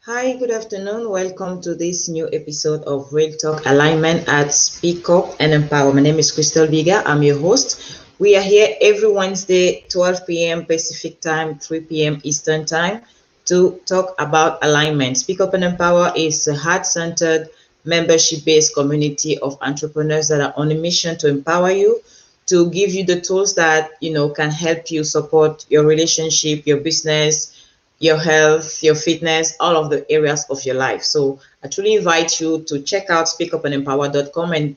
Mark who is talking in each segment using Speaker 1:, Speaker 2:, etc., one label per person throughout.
Speaker 1: Hi, good afternoon. Welcome to this new episode of Real Talk Alignment at Speak Up and Empower. My name is Crystal Biga. I'm your host. We are here every Wednesday, 12 p.m. Pacific time, 3 p.m. Eastern time to talk about alignment. Speak Up and Empower is a heart-centered, membership-based community of entrepreneurs that are on a mission to empower you, to give you the tools that, can help you support your relationship, your business, your health, your fitness, all of the areas of your life. So I truly invite you to check out speakupandempower.com and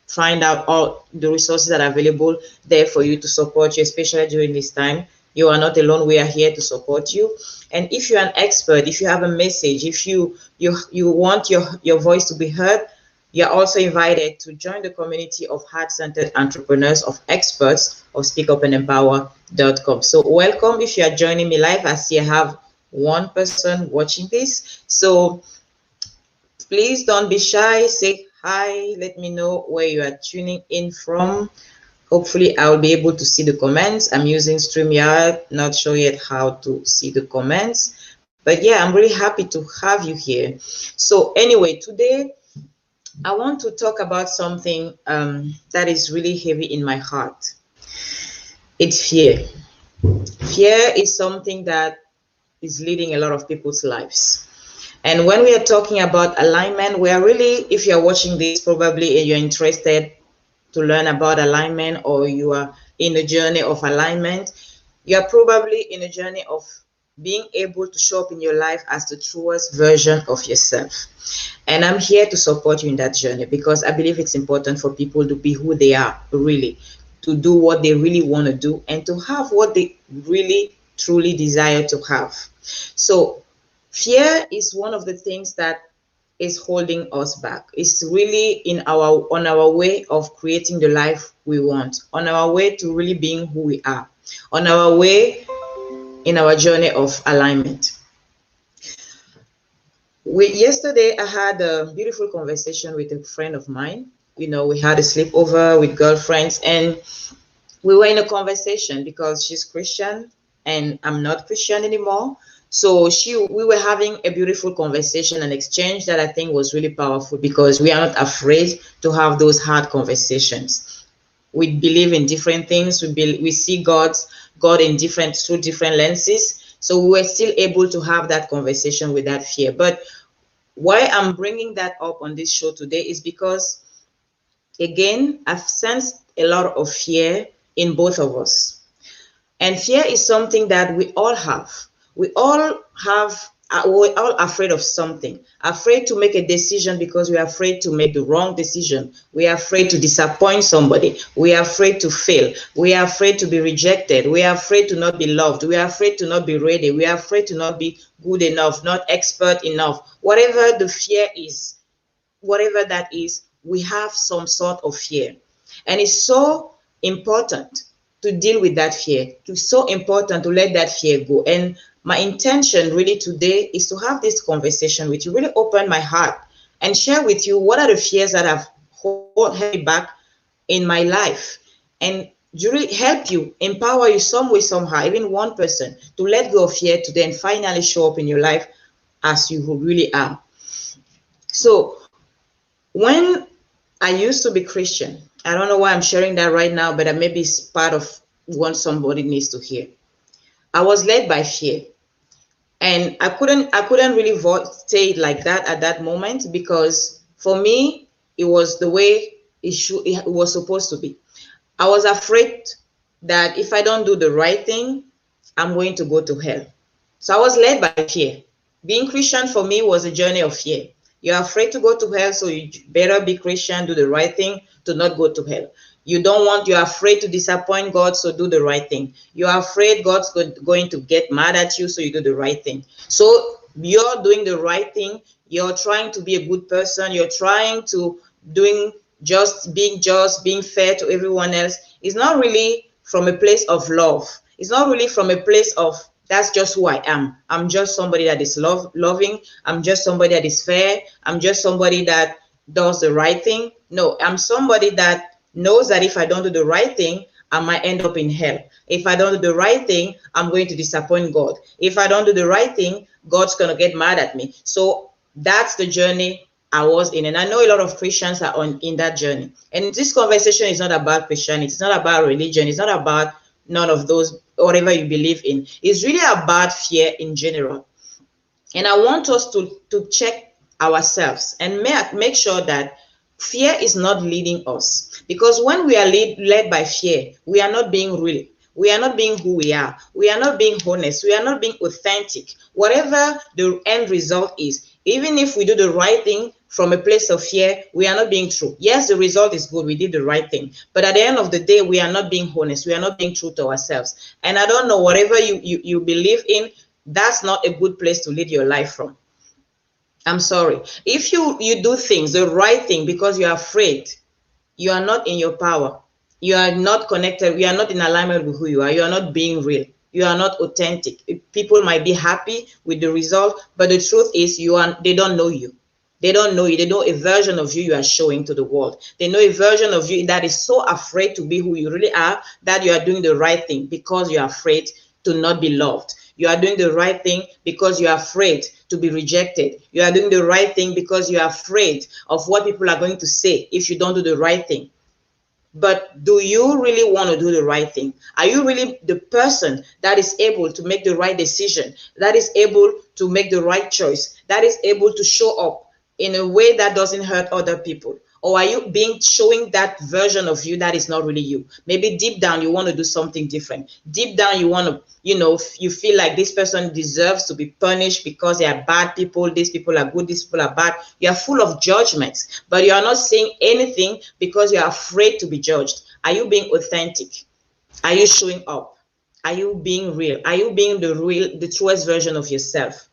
Speaker 1: find out all the resources that are available there for you to support you, especially during this time. You are not alone. We are here to support you. And if you're an expert, if you have a message, if you want your voice to be heard, you're also invited to join the community of heart-centered entrepreneurs, of experts of speakupandempower.com. So welcome. If you are joining me live, I see I have one person watching this. So please don't be shy. Say hi. Let me know where you are tuning in from. Hopefully, I will be able to see the comments. I'm using StreamYard, not sure yet how to see the comments. But yeah, I'm really happy to have you here. So anyway, today I want to talk about something that is really heavy in my heart. It's fear. Fear is something that is leading a lot of people's lives. And when we are talking about alignment, we are really, if you're watching this, probably you're interested to learn about alignment, or you are in a journey of alignment, you are probably in a journey of being able to show up in your life as the truest version of yourself. And I'm here to support you in that journey because I believe it's important for people to be who they are, really, to do what they really want to do, and to have what they really, truly desire to have. So, fear is one of the things that is holding us back. It's really in our on our way of creating the life we want, on our way to really being who we are, on our way in our journey of alignment. Yesterday I had a beautiful conversation with a friend of mine. We had a sleepover with girlfriends, and we were in a conversation because she's Christian and I'm not Christian anymore. So we were having a beautiful conversation and exchange that I think was really powerful because we are not afraid to have those hard conversations. We believe in different things. We see God in different through different lenses. So we were still able to have that conversation without fear. But why I'm bringing that up on this show today is because, again, I've sensed a lot of fear in both of us. And fear is something that we all have. We all have, we're all afraid of something. Afraid to make a decision because we're afraid to make the wrong decision. We are afraid to disappoint somebody. We are afraid to fail. We are afraid to be rejected. We are afraid to not be loved. We are afraid to not be ready. We are afraid to not be good enough, not expert enough. Whatever the fear is, whatever that is, we have some sort of fear. And it's so important to deal with that fear. It's so important to let that fear go. And my intention really today is to have this conversation with you, really open my heart and share with you what are the fears that have held me back in my life, and really help you, empower you some way, somehow, even one person, to let go of fear today and finally show up in your life as you really are. So when I used to be Christian, I don't know why I'm sharing that right now, but maybe it's part of what somebody needs to hear. I was led by fear, and I couldn't really say it like that at that moment because for me it was the way it was supposed to be. I was afraid that if I don't do the right thing, I'm going to go to hell. So I was led by fear. Being Christian for me was a journey of fear. You're afraid to go to hell, so you better be Christian, do the right thing to not go to hell. You're afraid to disappoint God, so do the right thing. You're afraid God's going to get mad at you, so you do the right thing. So you're doing the right thing. You're trying to be a good person. You're trying to doing just, being fair to everyone else. It's not really from a place of love. It's not really from a place of that's just who I am. I'm just somebody that is loving. I'm just somebody that is fair. I'm just somebody that does the right thing. No, I'm somebody that knows that if I don't do the right thing, I might end up in hell. If I don't do the right thing, I'm going to disappoint God. If I don't do the right thing, God's going to get mad at me. So that's the journey I was in. And I know a lot of Christians are in that journey. And this conversation is not about Christianity. It's not about religion. It's not about none of those, whatever you believe in. It's really about fear in general. And I want us to check ourselves and make sure that fear is not leading us. Because when we are led by fear, we are not being real. We are not being who we are. We are not being honest. We are not being authentic. Whatever the end result is, even if we do the right thing from a place of fear, we are not being true. Yes, the result is good. We did the right thing. But at the end of the day, we are not being honest. We are not being true to ourselves. And I don't know, whatever you believe in, that's not a good place to lead your life from. I'm sorry. If you do things, the right thing, because you're afraid, you are not in your power. You are not connected. You are not in alignment with who you are. You are not being real. You are not authentic. People might be happy with the result, but the truth is they don't know you. They don't know you. They know a version of you are showing to the world. They know a version of you that is so afraid to be who you really are that you are doing the right thing because you are afraid to not be loved. You are doing the right thing because you are afraid to be rejected. You are doing the right thing because you are afraid of what people are going to say if you don't do the right thing. But do you really want to do the right thing? Are you really the person that is able to make the right decision, that is able to make the right choice, that is able to show up in a way that doesn't hurt other people? Or are you showing that version of you that is not really you? Maybe deep down you want to do something different. Deep down you want to, you feel like this person deserves to be punished because they are bad people. These people are good. These people are bad. You are full of judgments, but you are not saying anything because you are afraid to be judged. Are you being authentic? Are you showing up? Are you being real? Are you being the truest version of yourself?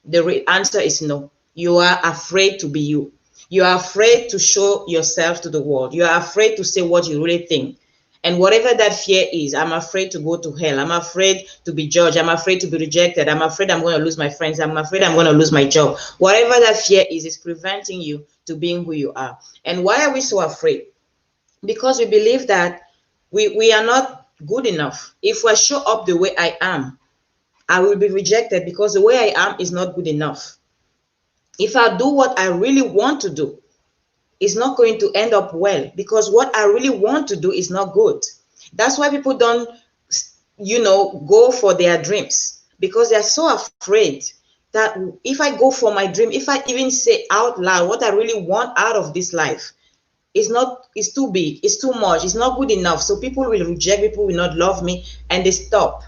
Speaker 1: The real answer is no. You are afraid to be you. You are afraid to show yourself to the world. You are afraid to say what you really think. And whatever that fear is, I'm afraid to go to hell. I'm afraid to be judged. I'm afraid to be rejected. I'm afraid I'm going to lose my friends. I'm afraid I'm going to lose my job. Whatever that fear is preventing you to being who you are. And why are we so afraid? Because we believe that we are not good enough. If I show up the way I am, I will be rejected because the way I am is not good enough. If I do what I really want to do, it's not going to end up well because what I really want to do is not good. That's why people don't, go for their dreams, because they're so afraid that if I go for my dream, if I even say out loud what I really want out of this life, it's too big, it's too much, it's not good enough. So people will reject, people will not love me, and they stop.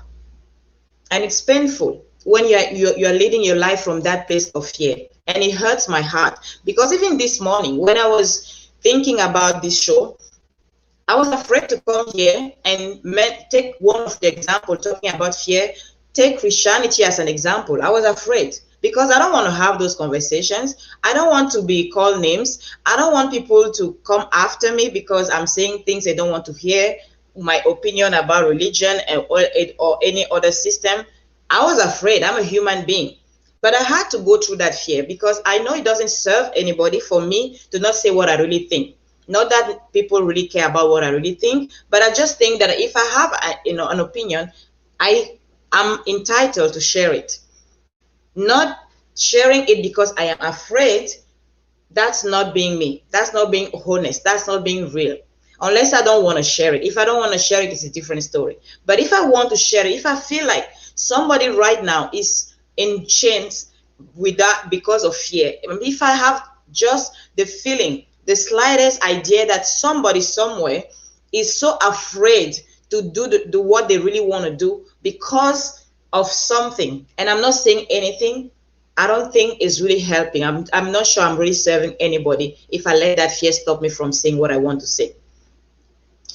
Speaker 1: And it's painful when you're leading your life from that place of fear. And it hurts my heart because even this morning when I was thinking about this show, I was afraid to come here and take one of the example talking about fear. Take Christianity as an example. I was afraid because I don't want to have those conversations. I don't want to be called names. I don't want people to come after me because I'm saying things they don't want to hear, my opinion about religion or any other system. I was afraid. I'm a human being. But I had to go through that fear because I know it doesn't serve anybody for me to not say what I really think. Not that people really care about what I really think, but I just think that if I have an opinion, I am entitled to share it. Not sharing it because I am afraid, that's not being me. That's not being honest. That's not being real. Unless I don't want to share it. If I don't want to share it, it's a different story. But if I want to share it, if I feel like somebody right now is in chains with that because of fear, if I have just the feeling, the slightest idea that somebody somewhere is so afraid to do what they really want to do because of something, and I'm not saying anything, I don't think it's really helping. I'm not sure I'm really serving anybody if I let that fear stop me from saying what I want to say.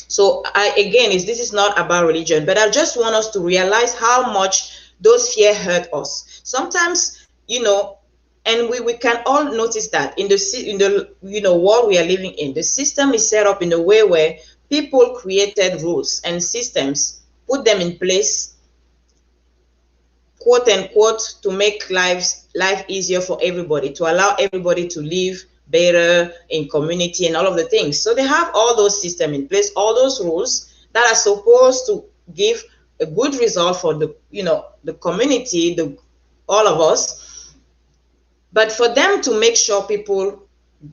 Speaker 1: So this is not about religion, but I just want us to realize how much those fear hurt us. Sometimes, and we can all notice that in the world we are living in, the system is set up in a way where people created rules and systems, put them in place, quote unquote, to make life easier for everybody, to allow everybody to live better in community and all of the things. So they have all those systems in place, all those rules that are supposed to give a good result for the, the community, all of us. But for them to make sure people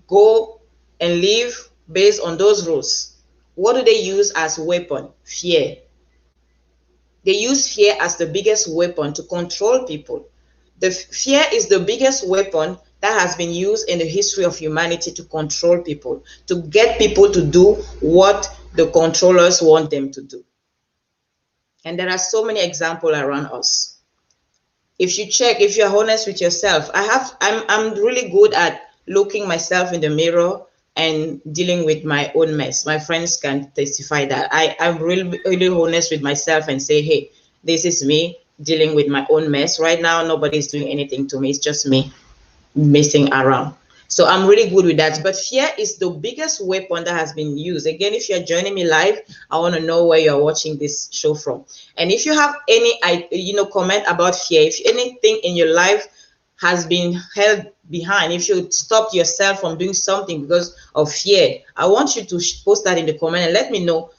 Speaker 1: go and live based on those rules, what do they use as weapon? Fear. They use fear as the biggest weapon to control people. The fear is the biggest weapon that has been used in the history of humanity to control people, to get people to do what the controllers want them to do. And there are so many examples around us. If you check, if you're honest with yourself, I'm really good at looking myself in the mirror and dealing with my own mess. My friends can testify that I'm really honest with myself and say, hey, this is me dealing with my own mess. Right now, nobody's doing anything to me. It's just me messing around. So I'm really good with that. But fear is the biggest weapon that has been used. Again, if you're joining me live, I want to know where you're watching this show from. And if you have any, comment about fear, if anything in your life has been held behind, if you stopped yourself from doing something because of fear, I want you to post that in the comment and let me know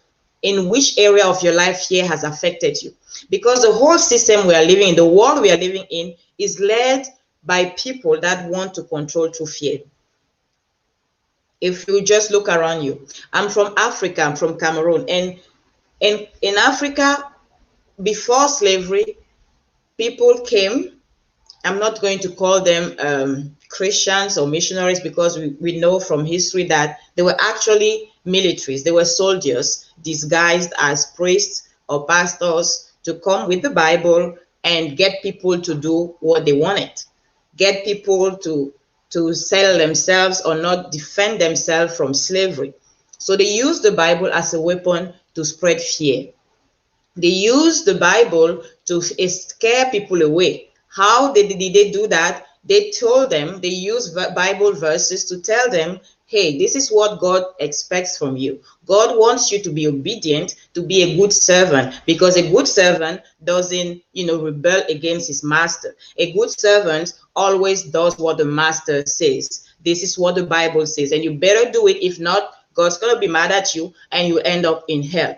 Speaker 1: in which area of your life fear has affected you. Because the whole system we are living in, the world we are living in, is led by people that want to control through fear. If you just look around you, I'm from Africa, I'm from Cameroon, and in Africa, before slavery, people came. I'm not going to call them Christians or missionaries, because we know from history that they were actually militaries. They were soldiers disguised as priests or pastors to come with the Bible and get people to do what they wanted, get people to sell themselves or not defend themselves from slavery. So they used the Bible as a weapon to spread fear. They used the Bible to scare people away. How did they do that? They told them, they used Bible verses to tell them, hey, this is what God expects from you. God wants you to be obedient, to be a good servant, because a good servant doesn't, rebel against his master. A good servant always does what the master says. This is what the Bible says, and you better do it. If not, God's going to be mad at you and you end up in hell.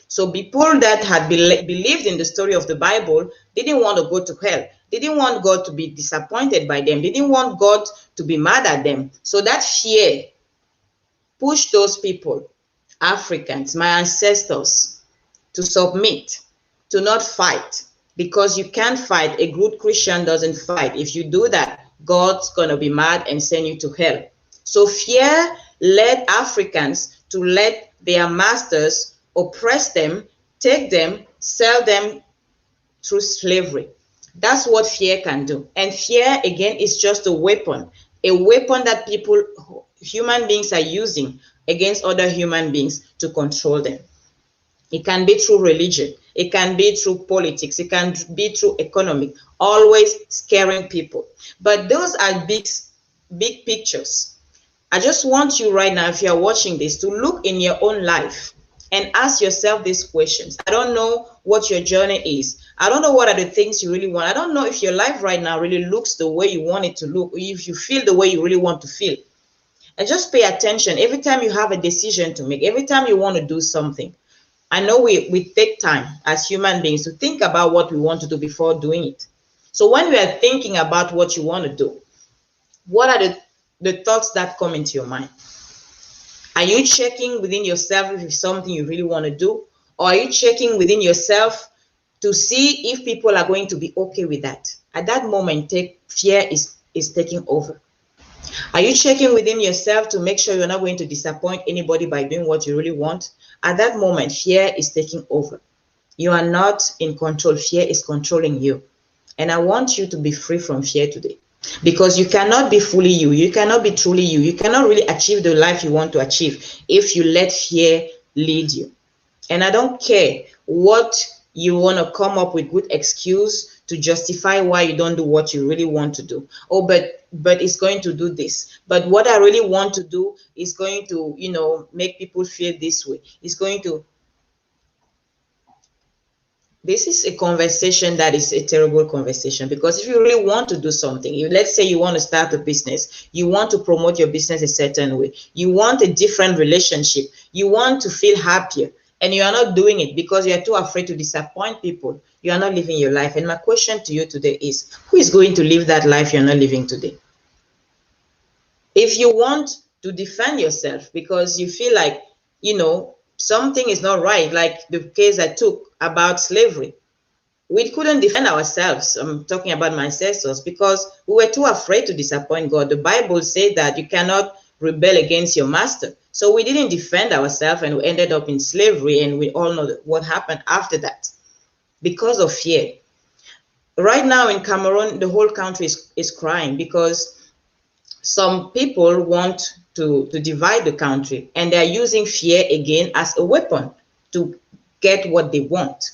Speaker 1: So people that had believed in the story of the Bible didn't want to go to hell. They didn't want God to be disappointed by them. They didn't want God to be mad at them. So that fear pushed those people, Africans, my ancestors, to submit, to not fight. Because you can't fight. A good Christian doesn't fight. If you do that, God's going to be mad and send you to hell. So fear led Africans to let their masters oppress them, take them, sell them through slavery. That's what fear can do. And fear, again, is just a weapon that human beings are using against other human beings to control them. It can be through religion. It can be through politics. It can be through economic, always scaring people. But those are big pictures. I just want you right now, if you're watching this, to look in your own life and ask yourself these questions. I don't know what your journey is. I don't know what are the things you really want. I don't know if your life right now really looks the way you want it to look, or if you feel the way you really want to feel. And just pay attention every time you have a decision to make, every time you want to do something. I know we take time as human beings to think about what we want to do before doing it. So when we are thinking about what you want to do, what are the thoughts that come into your mind? Are you checking within yourself if it's something you really want to do? Or are you checking within yourself to see if people are going to be okay with that? At that moment, fear is taking over. Are you checking within yourself to make sure you're not going to disappoint anybody by doing what you really want? At that moment, fear is taking over. You are not in control. Fear is controlling you. And I want you to be free from fear today. Because you cannot be fully you. You cannot be truly you. You cannot really achieve the life you want to achieve if you let fear lead you. And I don't care what you want to come up with good excuse to justify why you don't do what you really want to do. Oh, but it's going to do this. But what I really want to do is going to, make people feel this way. It's going to. This is a conversation that is a terrible conversation, because if you really want to do something, let's say you want to start a business, you want to promote your business a certain way, you want a different relationship, you want to feel happier, and you are not doing it because you are too afraid to disappoint people, you are not living your life. And my question to you today is, who is going to live that life you're not living today? If you want to defend yourself because you feel like, something is not right, like the case I took about slavery, we couldn't defend ourselves. I'm talking about my ancestors, because we were too afraid to disappoint God. The Bible says that you cannot rebel against your master. So we didn't defend ourselves, and we ended up in slavery, and we all know what happened after that because of fear. Right now in Cameroon, the whole country is crying because some people want to divide the country, and they're using fear again as a weapon to get what they want.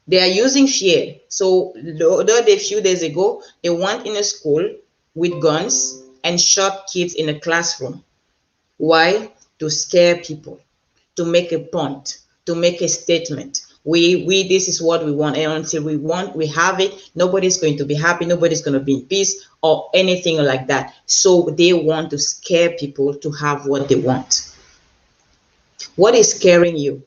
Speaker 1: They are using fear. So the other day, a few days ago, they went in a school with guns and shot kids in a classroom. Why? To scare people, to make a point, to make a statement. We this is what we want, and until we have it, nobody's going to be happy, nobody's going to be in peace or anything like that. So they want to scare people to have what they want. What is scaring you?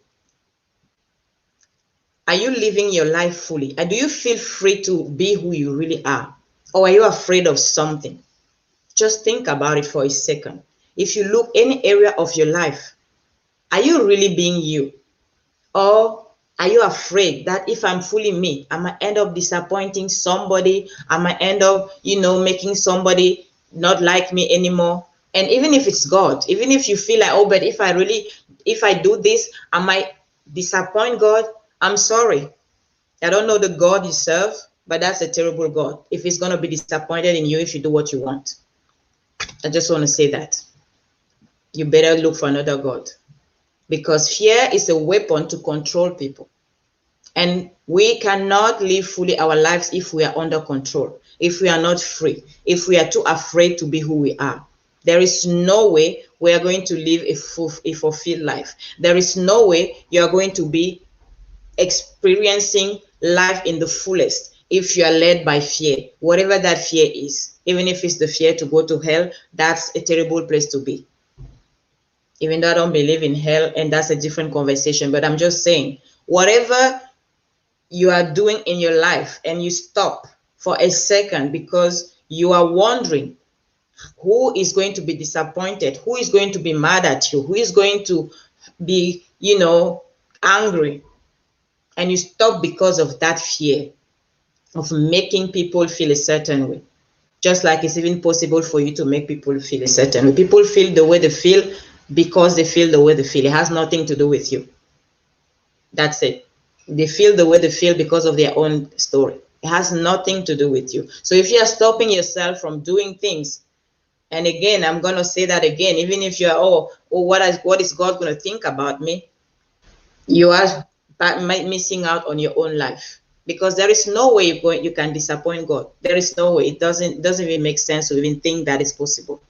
Speaker 1: Are you living your life fully? Do you feel free to be who you really are? Or are you afraid of something? Just think about it for a second. If you look any area of your life, are you really being you? Or are you afraid that if I'm fully me, I might end up disappointing somebody? I might end up, making somebody not like me anymore? And even if it's God, even if you feel like, oh, but if I do this, I might disappoint God. I'm sorry. I don't know the God you serve, but that's a terrible God if he's going to be disappointed in you if you do what you want. I just want to say that. You better look for another God, because fear is a weapon to control people. And we cannot live fully our lives if we are under control, if we are not free, if we are too afraid to be who we are. There is no way we are going to live a fulfilled life. There is no way you are going to be experiencing life in the fullest if you are led by fear, whatever that fear is. Even if it's the fear to go to hell, that's a terrible place to be. Even though I don't believe in hell, and that's a different conversation, but I'm just saying, whatever you are doing in your life and you stop for a second because you are wondering who is going to be disappointed, who is going to be mad at you, who is going to be, angry, and you stop because of that fear of making people feel a certain way. Just like it's even possible for you to make people feel a certain way. People feel the way they feel because they feel the way they feel. It has nothing to do with you. That's it. They feel the way they feel because of their own story. It has nothing to do with you. So if you are stopping yourself from doing things, and again, I'm going to say that again, even if you are, what is God going to think about me? You are missing out on your own life, because there is no way you can disappoint God. There is no way. It doesn't even make sense to even think that is possible.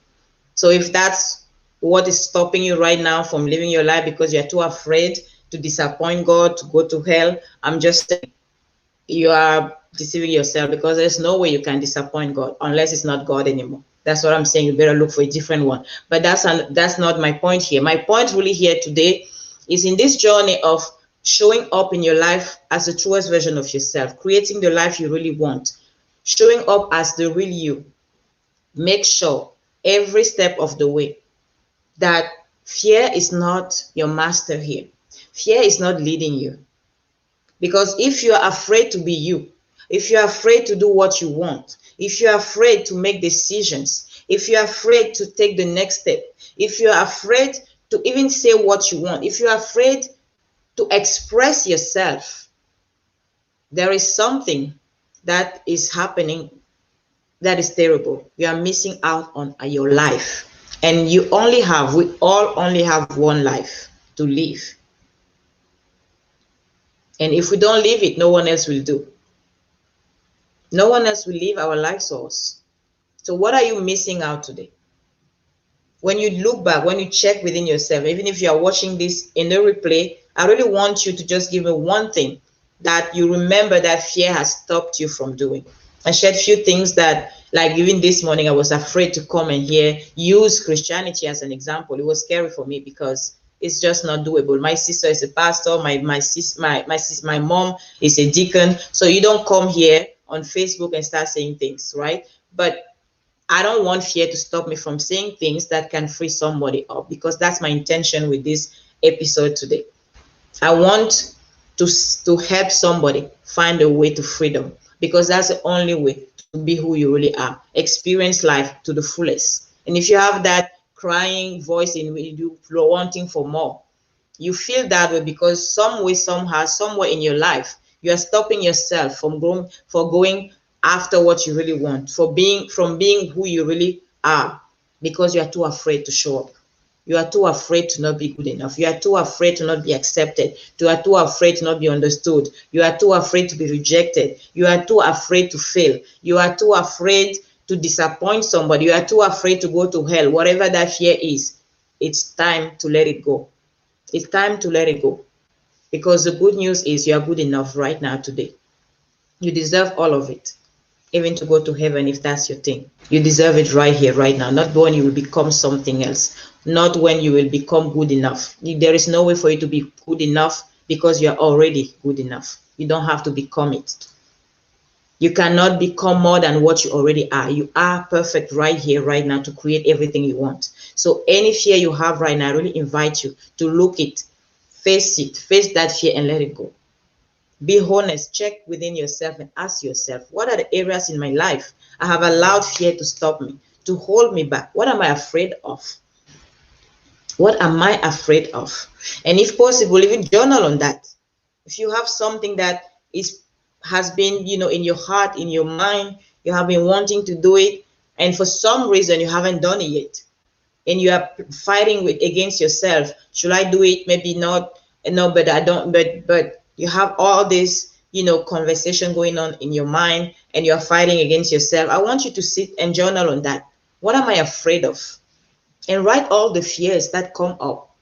Speaker 1: So if that's what is stopping you right now from living your life because you're too afraid to disappoint God, to go to hell, I'm just saying you are deceiving yourself, because there's no way you can disappoint God unless it's not God anymore. That's what I'm saying. You better look for a different one. But that's not my point here. My point really here today is in this journey of showing up in your life as the truest version of yourself, creating the life you really want, showing up as the real you. Make sure every step of the way that fear is not your master here. Fear is not leading you. Because if you are afraid to be you, if you're afraid to do what you want, if you're afraid to make decisions, if you're afraid to take the next step, if you're afraid to even say what you want, if you're afraid to express yourself, there is something that is happening that is terrible. You are missing out on your life. And we all only have one life to live. And if we don't live it, no one else will do. No one else will live our life source. So what are you missing out today? When you look back, when you check within yourself, even if you are watching this in the replay, I really want you to just give me one thing that you remember that fear has stopped you from doing. I shared a few things that, like even this morning, I was afraid to come and use Christianity as an example. It was scary for me because It's just not doable. My sister is a pastor. My mom is a deacon. So you don't come here on Facebook and start saying things, right? But I don't want fear to stop me from saying things that can free somebody up, because that's my intention with this episode today. I want to help somebody find a way to freedom, because that's the only way to be who you really are. Experience life to the fullest. And if you have that crying voice in you wanting for more, you feel that way because some way, somehow, somewhere in your life, you are stopping yourself from going after what you really want, from being who you really are, because you are too afraid to show up. You are too afraid to not be good enough. You are too afraid to not be accepted. You are too afraid to not be understood. You are too afraid to be rejected. You are too afraid to fail. You are too afraid to disappoint somebody. You are too afraid to go to hell. Whatever that fear is, it's time to let it go. It's time to let it go. Because the good news is you are good enough right now today. You deserve all of it, even to go to heaven if that's your thing. You deserve it right here, right now, not when you will become something else, not when you will become good enough. There is no way for you to be good enough because you are already good enough. You don't have to become it. You cannot become more than what you already are. You are perfect right here, right now, to create everything you want. So any fear you have right now, I really invite you to look it, face that fear and let it go. Be honest, check within yourself and ask yourself, what are the areas in my life I have allowed fear to stop me, to hold me back? What am I afraid of? What am I afraid of? And if possible, even journal on that. If you have something that has been, in your heart, in your mind, you have been wanting to do it, and for some reason you haven't done it yet, and you are fighting against yourself. Should I do it? Maybe not. No, but I don't. But you have all this, conversation going on in your mind, and you are fighting against yourself. I want you to sit and journal on that. What am I afraid of? And write all the fears that come up.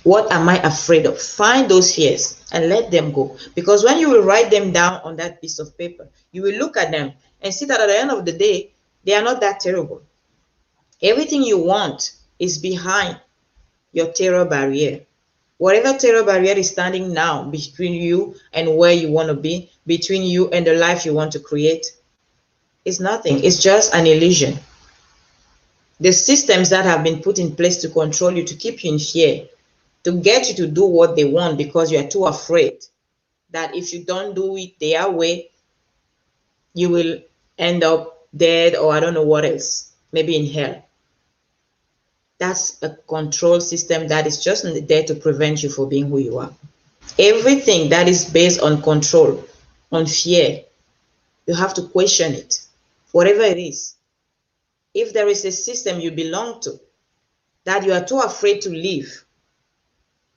Speaker 1: What am I afraid of? Find those fears and let them go. Because when you will write them down on that piece of paper, you will look at them and see that at the end of the day, they are not that terrible. Everything you want is behind your terror barrier. Whatever terror barrier is standing now between you and where you want to be, between you and the life you want to create, is nothing. It's just an illusion. The systems that have been put in place to control you, to keep you in fear, to get you to do what they want because you are too afraid that if you don't do it their way, you will end up dead, or I don't know what else, maybe in hell. That's a control system that is just there to prevent you from being who you are. Everything that is based on control, on fear, you have to question it, whatever it is. If there is a system you belong to that you are too afraid to leave,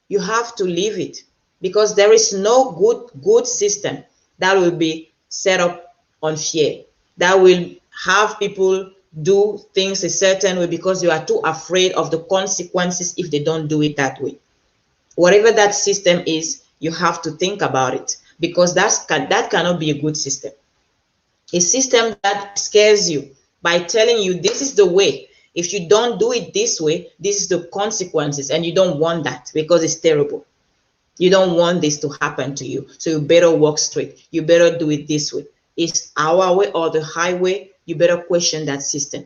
Speaker 1: you have to leave it, because there is no good system that will be set up on fear, that will have people do things a certain way because you are too afraid of the consequences if they don't do it that way. Whatever that system is, you have to think about it, because that cannot be a good system. A system that scares you by telling you this is the way. If you don't do it this way, this is the consequences, and you don't want that because it's terrible. You don't want this to happen to you, so you better walk straight. You better do it this way. It's our way or the highway. You better question that system.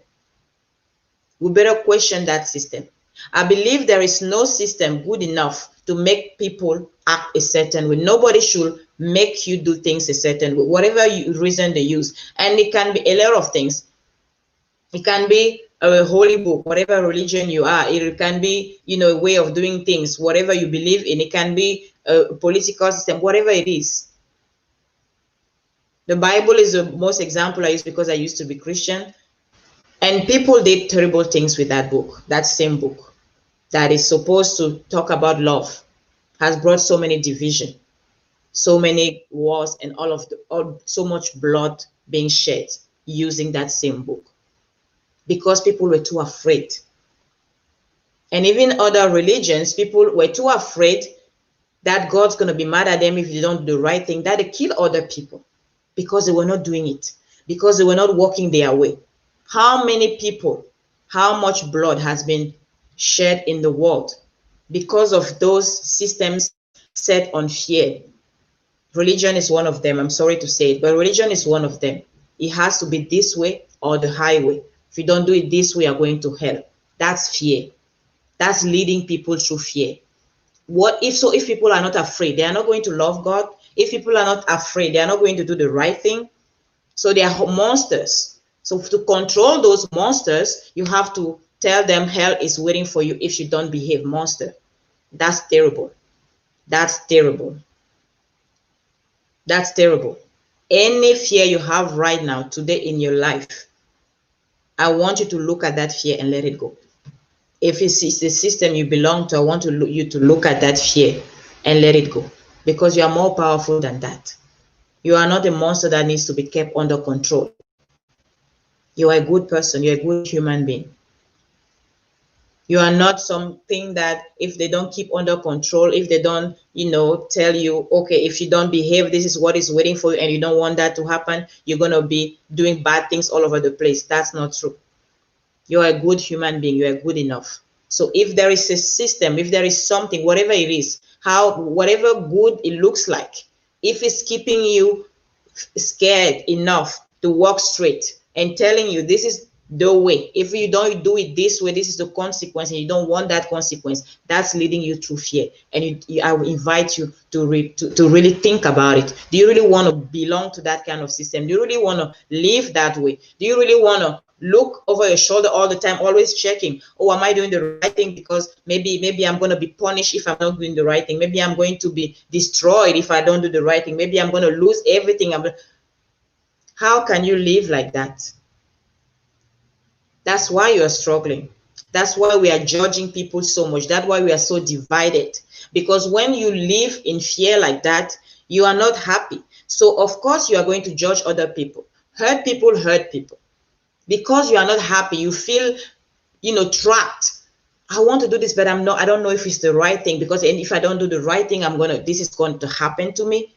Speaker 1: We better question that system. I believe there is no system good enough to make people act a certain way. Nobody should make you do things a certain way, whatever reason they use. And it can be a lot of things. It can be a holy book, whatever religion you are. It can be, a way of doing things, whatever you believe in. It can be a political system, whatever it is. The Bible is the most example I use because I used to be Christian. And people did terrible things with that book, that same book that is supposed to talk about love, has brought so many division, so many wars, and so much blood being shed using that same book, because people were too afraid. And even other religions, people were too afraid that God's going to be mad at them if they don't do the right thing, that they kill other people because they were not doing it, because they were not walking their way. How many people, how much blood has been shed in the world because of those systems set on fear. Religion is one of them. I'm sorry to say it, but religion is one of them. It has to be this way or the highway. If you don't do it this way, you're going to hell. That's fear. That's leading people through fear. What if so? If people are not afraid, they are not going to love God. If people are not afraid, they are not going to do the right thing. So they are monsters. So to control those monsters, you have to tell them hell is waiting for you if you don't behave, monster. That's terrible. That's terrible. That's terrible. Any fear you have right now, today in your life, I want you to look at that fear and let it go. If it's the system you belong to, I want you to look at that fear and let it go, because you are more powerful than that. You are not a monster that needs to be kept under control. You are a good person. You're a good human being. You are not something that if they don't keep under control, if they don't, tell you, okay, if you don't behave, this is what is waiting for you, and you don't want that to happen, you're going to be doing bad things all over the place. That's not true. You're a good human being. You're good enough. So if there is a system, if there is something, whatever it is, whatever good it looks like, if it's keeping you scared enough to walk straight and telling you this is the way, if you don't do it this way, this is the consequence, and you don't want that consequence, that's leading you through fear. And I will invite you to really think about it. Do you really want to belong to that kind of system? Do you really want to live that way? Do you really want to look over your shoulder all the time, always checking, oh, am I doing the right thing? Because maybe I'm going to be punished if I'm not doing the right thing. Maybe I'm going to be destroyed if I don't do the right thing. Maybe I'm going to lose everything. How can you live like that? That's why you are struggling. That's why we are judging people so much. That's why we are so divided. Because when you live in fear like that, you are not happy. So of course you are going to judge other people. Hurt people hurt people. Because you are not happy, you feel, trapped. I want to do this, but I don't know if it's the right thing, because if I don't do the right thing, this is going to happen to me.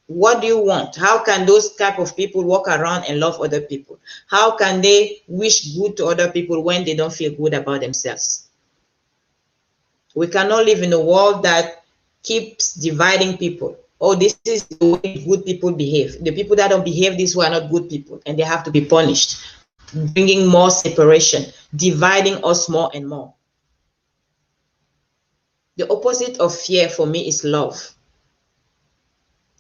Speaker 1: What do you want? How can those type of people walk around and love other people? How can they wish good to other people when they don't feel good about themselves? We cannot live in a world that keeps dividing people. Oh, this is the way good people behave. The people that don't behave this way are not good people, and they have to be punished, bringing more separation, dividing us more and more. The opposite of fear for me is love.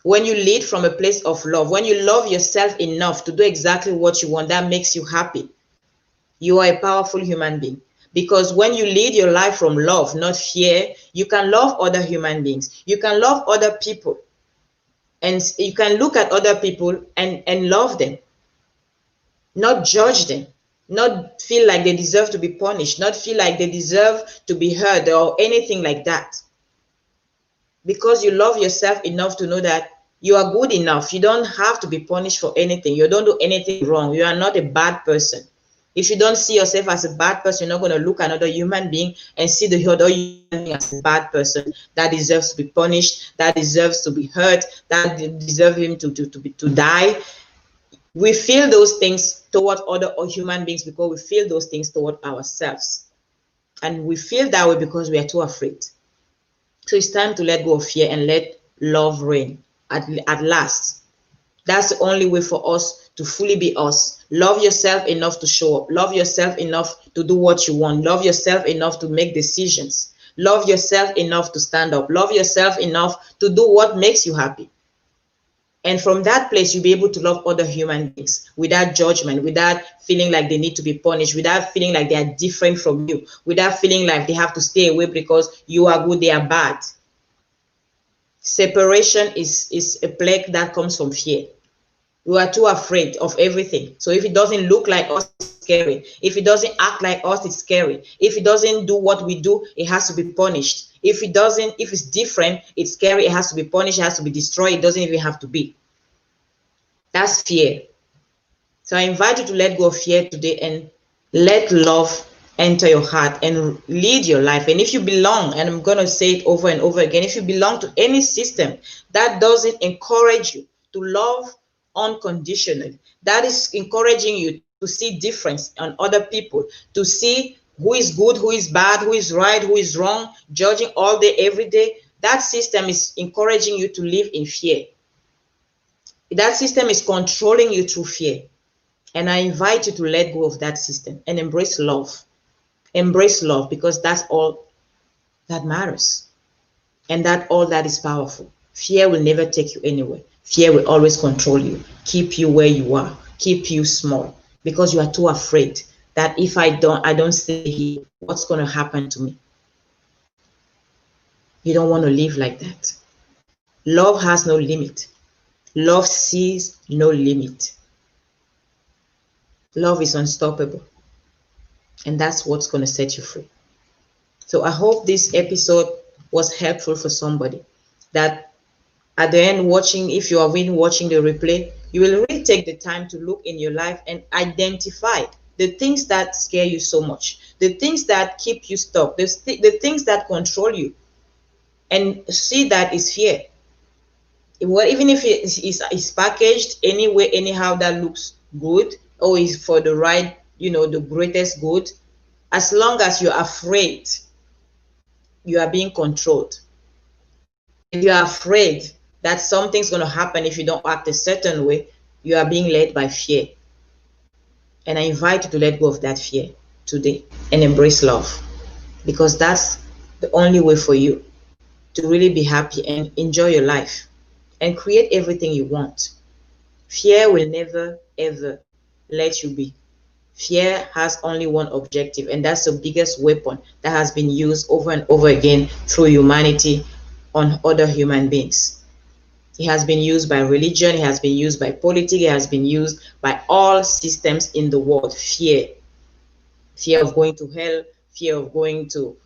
Speaker 1: When you lead from a place of love, when you love yourself enough to do exactly what you want, that makes you happy. You are a powerful human being. Because when you lead your life from love, not fear, you can love other human beings. You can love other people. And you can look at other people and love them. Not judge them. Not feel like they deserve to be punished. Not feel like they deserve to be hurt or anything like that. Because you love yourself enough to know that you are good enough. You don't have to be punished for anything. You don't do anything wrong. You are not a bad person. If you don't see yourself as a bad person, you're not going to look at another human being and see the other human being as a bad person that deserves to be punished, that deserves to be hurt, that deserves him to die. We feel those things toward other human beings because we feel those things toward ourselves. And we feel that way because we are too afraid. So it's time to let go of fear and let love reign at last. That's the only way for us to fully be us. Love yourself enough to show up. Love yourself enough to do what you want. Love yourself enough to make decisions. Love yourself enough to stand up. Love yourself enough to do what makes you happy. And from that place, you'll be able to love other human beings without judgment, without feeling like they need to be punished, without feeling like they are different from you, without feeling like they have to stay away because you are good, they are bad. Separation is a plague that comes from fear. We are too afraid of everything. So if it doesn't look like us, it's scary. If it doesn't act like us, it's scary. If it doesn't do what we do, it has to be punished. If it's different, it's scary, it has to be punished, it has to be destroyed, it doesn't even have to be. That's fear. So I invite you to let go of fear today and let love enter your heart and lead your life. And if you belong, and I'm going to say it over and over again, if you belong to any system that doesn't encourage you to love unconditionally, that is encouraging you to see difference on other people, to see who is good, who is bad, who is right, who is wrong, judging all day, every day. That system is encouraging you to live in fear. That system is controlling you through fear. And I invite you to let go of that system and embrace love. Embrace love, because that's all that matters. And that's all that is powerful. Fear will never take you anywhere. Fear will always control you, keep you where you are, keep you small, because you are too afraid that if I don't stay here, what's going to happen to me? You don't want to live like that. Love has no limit. Love sees no limit. Love is unstoppable. And that's what's going to set you free. So I hope this episode was helpful for somebody, that at the end watching, if you have been watching the replay, you will really take the time to look in your life and identify the things that scare you so much, the things that keep you stuck, the things that control you, and see that is fear. Even if it is packaged anyway, anyhow, that looks good or is for the right, the greatest good, as long as you're afraid, you are being controlled. If you are afraid that something's going to happen if you don't act a certain way, you are being led by fear. And I invite you to let go of that fear today and embrace love, because that's the only way for you to really be happy and enjoy your life and create everything you want. Fear will never, ever let you be. Fear has only one objective, and that's the biggest weapon that has been used over and over again through humanity on other human beings. It has been used by religion, it has been used by politics, it has been used by all systems in the world. Fear. Fear of going to hell, fear of going to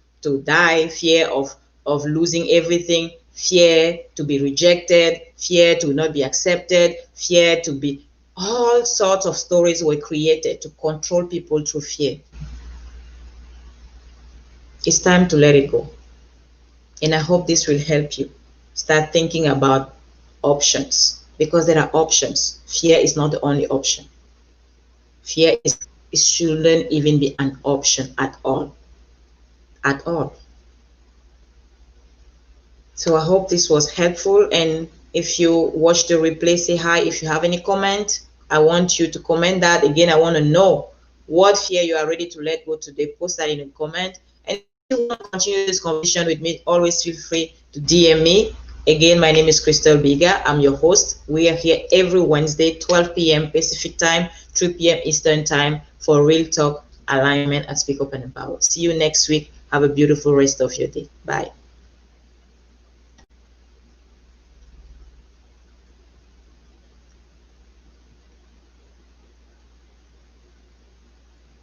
Speaker 1: die, fear of losing everything, fear to be rejected, fear to not be accepted, fear to be... All sorts of stories were created to control people through fear. It's time to let it go. And I hope this will help you start thinking about options, because there are options. Fear is not the only option. Fear it shouldn't even be an option at all. At all. So I hope this was helpful, and if you watch the replay, say hi. If you have any comment, I want you to comment that. Again, I want to know what fear you are ready to let go today. Post that in a comment. And if you want to continue this conversation with me, always feel free to DM me. Again, my name is Crystal Biga. I'm your host. We are here every Wednesday, 12 p.m. Pacific time, 3 p.m. Eastern time for Real Talk Alignment at Speak Up and Empower. See you next week. Have a beautiful rest of your day. Bye.